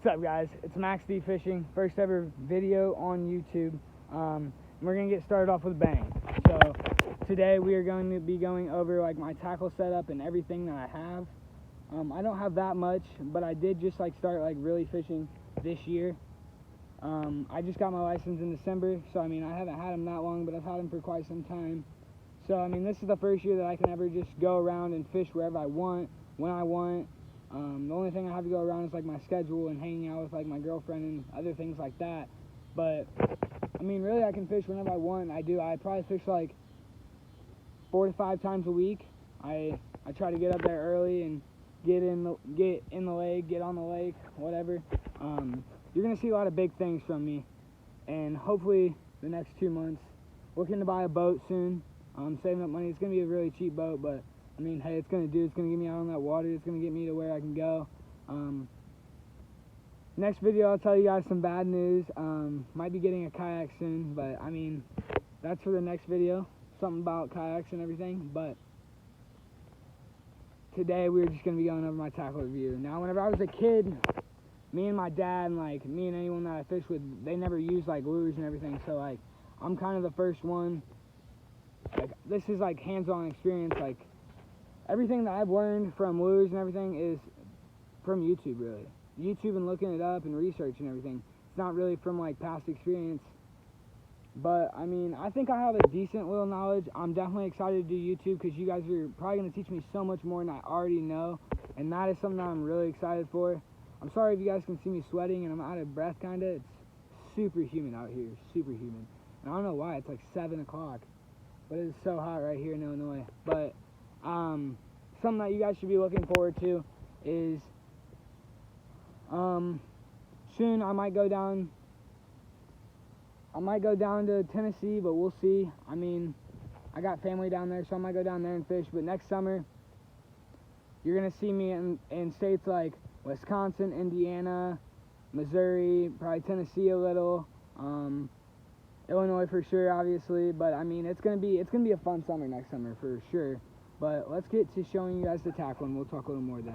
What's up, guys? It's Max D Fishing, first ever video on YouTube. We're gonna get started off with a bang. So today we are going to be going over like my tackle setup and everything that I have. I don't have that much, but I did just like start like really fishing this year. I just got my license in December, so I mean I haven't had them that long, but I've had them for quite some time. So I mean this is the first year that I can ever just go around and fish wherever I want, when I want. The only thing I have to go around is like my schedule and hanging out with like my girlfriend and other things like that. But I mean really I can fish whenever I want. I probably fish like 4 to 5 times a week. I try to get up there early and get in the lake, get on the lake, whatever. You're gonna see a lot of big things from me, and hopefully the next 2 months. Looking to buy a boat soon. Saving up money. It's gonna be a really cheap boat, but I mean, hey, it's gonna get me out on that water. It's gonna get me to where I can go. Next video, I'll tell you guys some bad news. Might be getting a kayak soon, but I mean, that's for the next video. Something about kayaks and everything. But today, we're just gonna be going over my tackle review. Now, whenever I was a kid, me and my dad, and like me and anyone that I fish with, they never used like lures and everything. So like, I'm kind of the first one. Like, this is like hands-on experience. Like, everything that I've learned from lures and everything is from YouTube, really. YouTube and looking it up and research and everything. It's not really from like past experience. But I mean, I think I have a decent little knowledge. I'm definitely excited to do YouTube because you guys are probably going to teach me so much more than I already know. And that is something that I'm really excited for. I'm sorry if you guys can see me sweating and I'm out of breath kind of. It's super humid out here, super humid. And I don't know why, it's like 7 o'clock. But it's so hot right here in Illinois. But something that you guys should be looking forward to is soon I might go down to Tennessee, but we'll see. I mean, I got family down there, so I might go down there and fish. But next summer, you're gonna see me in states like Wisconsin, Indiana, Missouri, probably Tennessee a little, Illinois for sure, obviously. But I mean, it's gonna be a fun summer next summer for sure. But let's get to showing you guys the tackle, and we'll talk a little more then.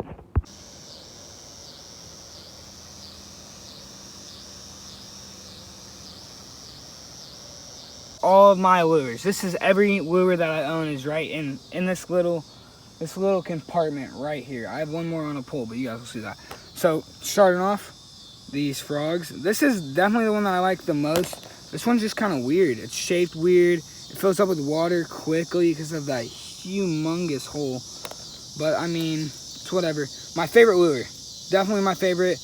All of my lures. This is every lure that I own is right in this little compartment right here. I have one more on a pole, but you guys will see that. So starting off, these frogs. This is definitely the one that I like the most. This one's just kind of weird. It's shaped weird. It fills up with water quickly because of that humongous hole. But I mean, it's whatever. My favorite lure. Definitely my favorite.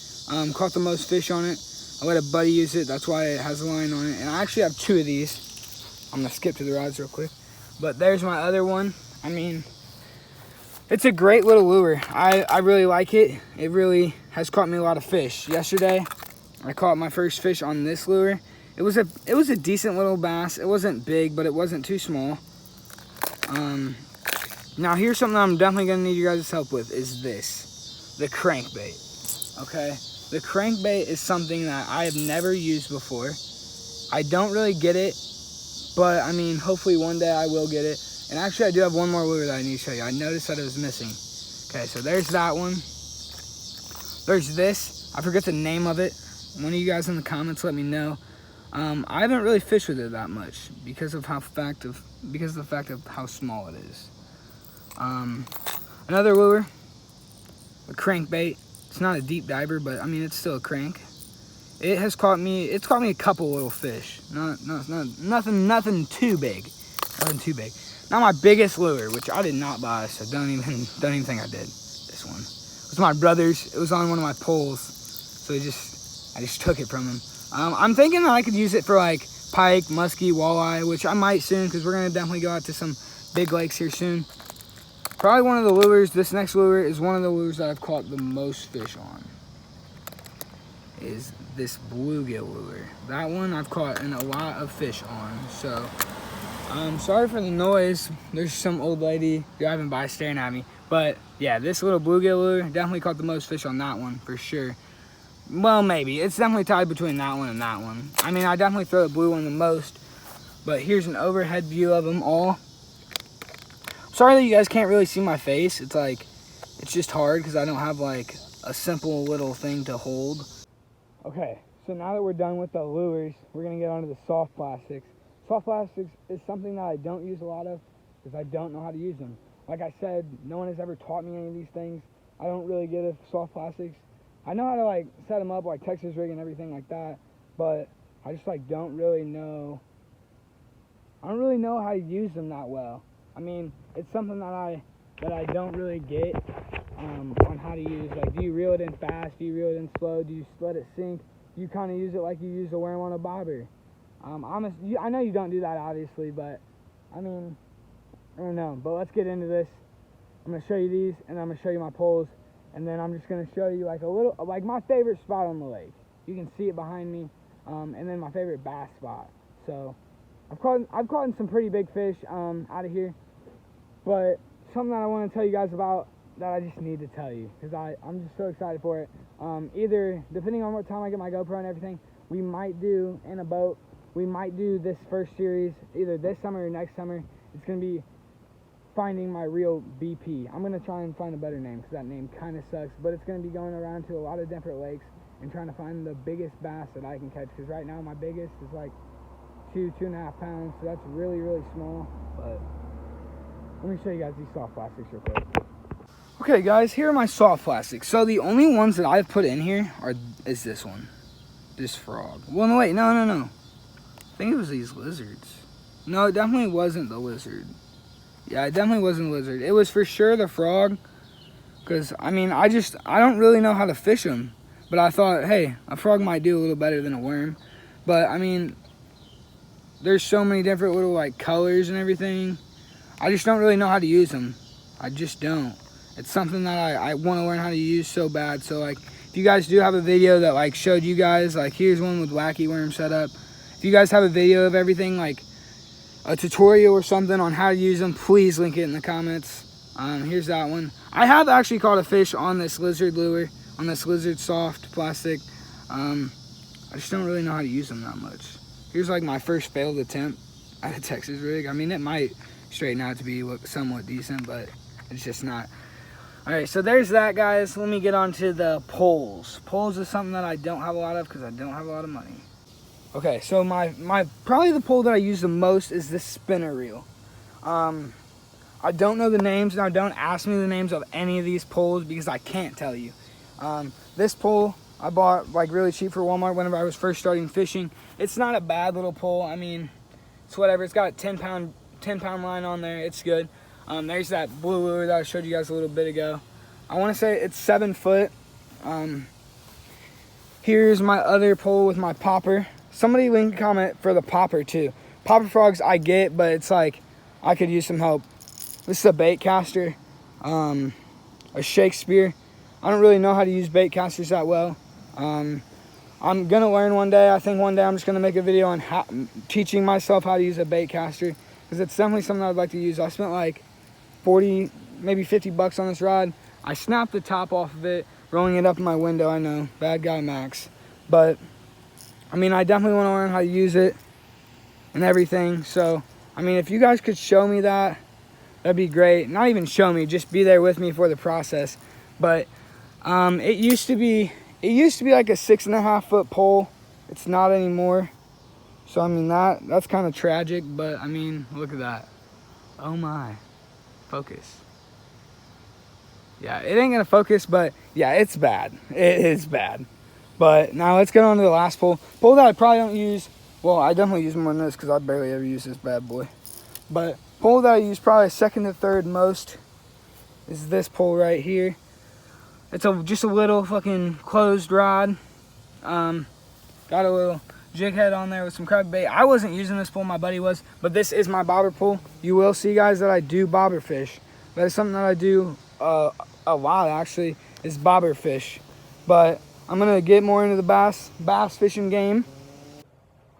Caught the most fish on it. I let a buddy use it. That's why it has a line on it. And I actually have 2 of these. I'm going to skip to the rods real quick. But there's my other one. I mean, it's a great little lure. I really like it. It really has caught me a lot of fish. Yesterday, I caught my first fish on this lure. It was a decent little bass. It wasn't big, but it wasn't too small. Now here's something I'm definitely going to need you guys' help with is this. The crankbait. Okay? The crankbait is something that I have never used before. I don't really get it. But, I mean, hopefully one day I will get it. And actually, I do have one more lure that I need to show you. I noticed that it was missing. Okay, so there's that one. There's this. I forget the name of it. One of you guys in the comments let me know. I haven't really fished with it that much because of the fact of how small it is. Another lure, a crankbait. It's not a deep diver, but, I mean, it's still a crank. It's caught me a couple little fish. Nothing too big. Nothing too big. Not my biggest lure, which I did not buy, so don't even think I did. This one. It was my brother's. It was on one of my poles. So I just took it from him. I'm thinking that I could use it for like pike, muskie, walleye, which I might soon, because we're gonna definitely go out to some big lakes here soon. Probably one of the lures, this next lure is one of the lures that I've caught the most fish on. Is this bluegill lure. That one I've caught a lot of fish on. So sorry for the noise. There's some old lady driving by staring at me. But yeah, this little bluegill lure definitely caught the most fish on that one for sure. Well, maybe. It's definitely tied between that one and that one. I mean, I definitely throw the blue one the most. But here's an overhead view of them all. Sorry that you guys can't really see my face. It's just hard because I don't have like a simple little thing to hold. Okay, so now that we're done with the lures, we're gonna get onto the soft plastics. Soft plastics is something that I don't use a lot of because I don't know how to use them. Like I said, no one has ever taught me any of these things. I don't really get a soft plastics. I know how to like set them up like Texas rig and everything like that, but I just like don't really know. I don't really know how to use them that well. I mean, it's something that I don't really get on how to use. Like, do you reel it in fast? Do you reel it in slow? Do you just let it sink? Do you kind of use it like you use a worm on a bobber? I know you don't do that, obviously, but I mean, I don't know. But let's get into this. I'm gonna show you these, and I'm gonna show you my poles, and then I'm just gonna show you like a little, like my favorite spot on the lake. You can see it behind me, and then my favorite bass spot. So I've caught some pretty big fish out of here, but something that I want to tell you guys about that I just need to tell you because I'm just so excited for it. Either depending on what time I get my GoPro and everything, we might do in a boat. We might do this first series either this summer or next summer. It's gonna be finding my real BP. I'm gonna try and find a better name because that name kind of sucks, but it's gonna be going around to a lot of different lakes and trying to find the biggest bass that I can catch. Because right now my biggest is like 2.5 pounds, so that's really small. But let me show you guys these soft plastics real quick. Okay guys, here are my soft plastics. So the only ones that I've put in here is this one, this frog. Well, no, wait, no. I think it was these lizards. No, it definitely wasn't the lizard. Yeah, it definitely wasn't the lizard. It was for sure the frog. Because, I mean, I don't really know how to fish them. But I thought, hey, a frog might do a little better than a worm. But, I mean, there's so many different little, like, colors and everything. I just don't really know how to use them. I just don't. It's something that I want to learn how to use so bad. So, like, if you guys do have a video that, like, showed you guys, like, here's one with wacky worm setup. If you guys have a video of everything, like a tutorial or something on how to use them, please link it in the comments. Here's that one. I have actually caught a fish on this lizard lure, on this lizard soft plastic. I just don't really know how to use them that much. Here's like my first failed attempt at a Texas rig. I mean, it might straighten out to be somewhat decent, but it's just not. All right, so there's that, guys. Let me get on to the poles. Poles is something that I don't have a lot of because I don't have a lot of money. Okay, so my probably the pole that I use the most is this spinner reel. I don't know the names. Now, don't ask me the names of any of these poles because I can't tell you. This pole I bought like really cheap for Walmart whenever I was first starting fishing. It's not a bad little pole. I mean, it's whatever. It's got a 10 pound line on there. It's good. There's that blue lure that I showed you guys a little bit ago. I want to say it's 7 foot. Here's my other pole with my popper. Somebody link a comment for the popper too. Popper frogs I get, but it's like I could use some help. This is a bait caster, a Shakespeare. I don't really know how to use bait casters that well. I'm gonna learn one day. I think one day I'm just gonna make a video on teaching myself how to use a bait caster because it's definitely something I'd like to use. I spent like 40, maybe 50 bucks on this rod. I snapped the top off of it, rolling it up in my window. I know, bad guy Max, but I mean, I definitely want to learn how to use it and everything. So, I mean, if you guys could show me that, that'd be great. Not even show me, just be there with me for the process. But it used to be like a 6.5 foot pole. It's not anymore. So, I mean, that's kind of tragic. But, I mean, look at that. Oh, my. Focus. Yeah, it ain't going to focus, but, yeah, it's bad. It is bad. But now let's get on to the last pole. Pole that I probably don't use. Well, I definitely use more than this because I barely ever use this bad boy. But pole that I use probably second to third most is this pole right here. It's just a little fucking closed rod. Got a little jig head on there with some crab bait. I wasn't using this pole, my buddy was. But this is my bobber pole. You will see, guys, that I do bobber fish. That is something that I do a lot, actually, is bobber fish. But I'm going to get more into the bass fishing game.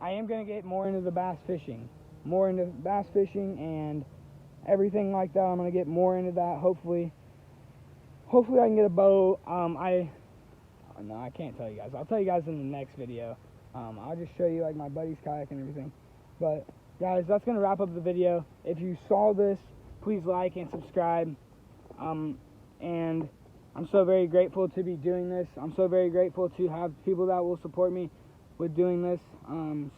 I am going to get more into the bass fishing. More into bass fishing and everything like that. I'm going to get more into that, hopefully. Hopefully I can get a boat. No, I can't tell you guys. I'll tell you guys in the next video. I'll just show you like my buddy's kayak and everything. But guys, that's going to wrap up the video. If you saw this, please like and subscribe. And I'm so very grateful to be doing this. I'm so very grateful to have people that will support me with doing this.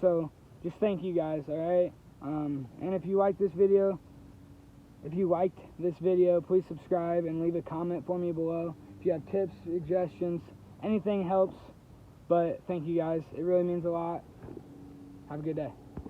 So just thank you guys, alright? And if you liked this video, please subscribe and leave a comment for me below. If you have tips, suggestions, anything helps. But thank you guys. It really means a lot. Have a good day.